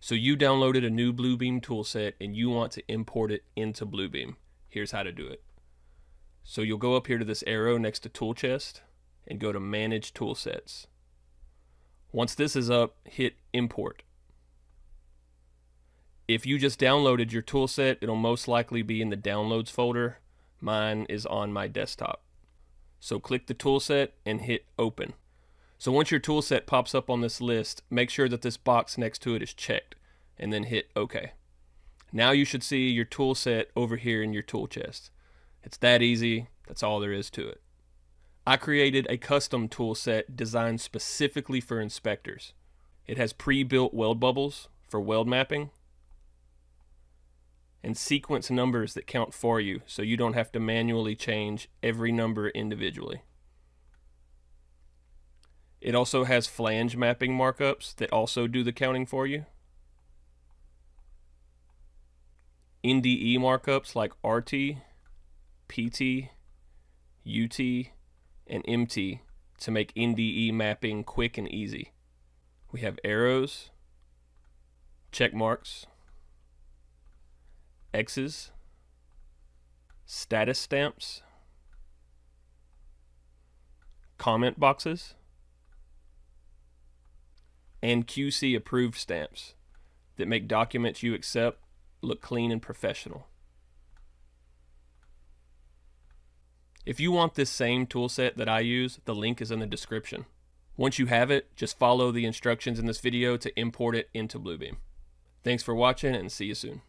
So you downloaded a new Bluebeam toolset and you want to import it into Bluebeam. Here's how to do it. So you'll go up here to this arrow next to Tool Chest and go to Manage Toolsets. Once this is up, hit Import. If you just downloaded your toolset, it'll most likely be in the Downloads folder. Mine is on my desktop. So click the toolset and hit Open. So once your toolset pops up on this list, make sure that this box next to it is checked, and then hit OK. Now you should see your toolset over here in your tool chest. It's that easy. That's all there is to it. I created a custom toolset designed specifically for inspectors. It has pre-built weld bubbles for weld mapping and sequence numbers that count for you, so you don't have to manually change every number individually. It also has flange mapping markups that also do the counting for you. NDE markups like RT, PT, UT, and MT to make NDE mapping quick and easy. We have arrows, check marks, X's, status stamps, comment boxes, and QC approved stamps that make documents you accept look clean and professional. If you want this same toolset that I use, the link is in the description. Once you have it, just follow the instructions in this video to import it into Bluebeam. Thanks for watching and see you soon.